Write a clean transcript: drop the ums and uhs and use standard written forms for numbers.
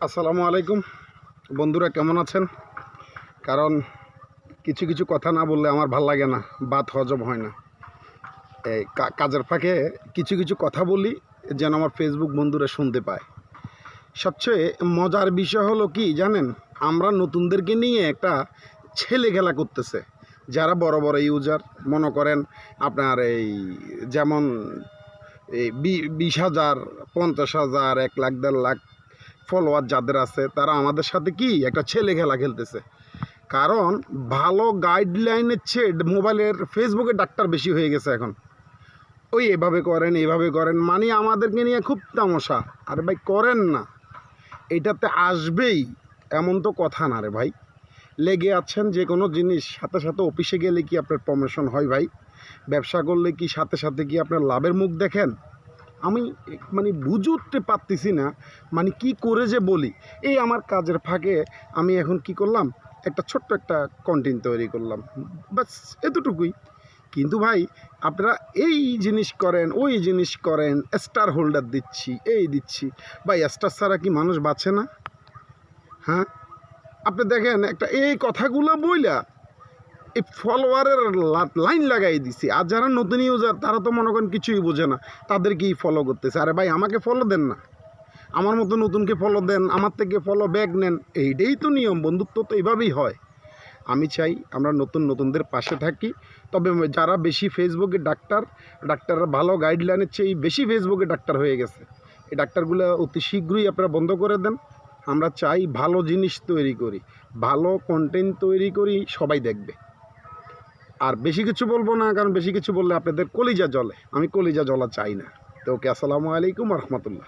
আসসালামু আলাইকুম বন্ধুরা, কেমন আছেন? কারণ কিছু কিছু কথা না বললে আমার ভাল লাগে না, বাত হজম হয় না। এই কাজের ফাঁকে কিছু কিছু কথা বলি যেন আমার ফেসবুক বন্ধুরা শুনতে পায়। সবচেয়ে মজার বিষয় হলো কি জানেন, আমরা নতুনদেরকে নিয়ে একটা ছেলে খেলা করতেছে। যারা বড় বড় ইউজার মনে করেন আপনার এই যেমন এই 20,000, 50,000, 1 লাখ, 1.5 লাখ ফলোয়ার যাদের আছে, তারা আমাদের সাথে কি একটা ছেলে খেলা খেলতেছে। কারণ ভালো গাইডলাইনের চেয়ে মোবাইলের ফেসবুকে ডাক্তার বেশি হয়ে গেছে এখন। ওই এভাবে করেন, এইভাবে করেন, মানে আমাদেরকে নিয়ে খুব তামাশা। আরে ভাই করেন না, এটাতে আসবেই এমন তো কথা না রে ভাই। লেগে আছেন যে কোনো জিনিস, সাথে সাথে অফিসে গেলে কি আপনার প্রমোশন হয় ভাই? ব্যবসা করলে কি সাথে সাথে কি আপনার লাভের মুখ দেখেন? আমি মানে বুঝে উঠতে পারতেছি না, মানে কি করে যে বলি। এই আমার কাজের ফাঁকে আমি এখন কি করলাম, একটা ছোট্ট একটা কন্টেন্ট তৈরি করলাম, বাস এতটুকুই। কিন্তু ভাই আপনারা এই জিনিস করেন, ওই জিনিস করেন, স্টার হোল্ডার দিচ্ছি, এই দিচ্ছি। ভাই স্টার ছাড়া কি মানুষ বাঁচে না? হ্যাঁ, আপনি দেখেন একটা এই কথাগুলো বইলা এই ফলোয়ারের লাইন লাগাই দিছি। আর যারা নতুন ইউজার তারা তো মনে করেন কিছুই বোঝে না, তাদেরকেই ফলো করতেছে। আরে ভাই আমাকে ফলো দেন না, আমার মতো নতুনকে ফলো দেন, আমার থেকে ফলো ব্যাক নেন। এইটাই তো নিয়ম, বন্ধুত্ব তো এইভাবেই হয়। আমি চাই আমরা নতুনদের পাশে থাকি। তবে যারা বেশি ফেসবুকে ডাক্তাররা ভালো গাইডলাইনের চেয়ে বেশি ফেসবুকে ডাক্তার হয়ে গেছে, এই ডাক্তারগুলো অতি শীঘ্রই আপনারা বন্ধ করে দেন। আমরা চাই ভালো জিনিস তৈরি করি, ভালো কন্টেন্ট তৈরি করি, সবাই দেখবে। আর বেশি কিছু বলবো না, কারণ বেশি কিছু বললে আপনাদের কলিজা জ্বলে, আমি কলিজা জ্বলা চাই না। তো ওকে, আসসালামু আলাইকুম রহমতুল্লাহ।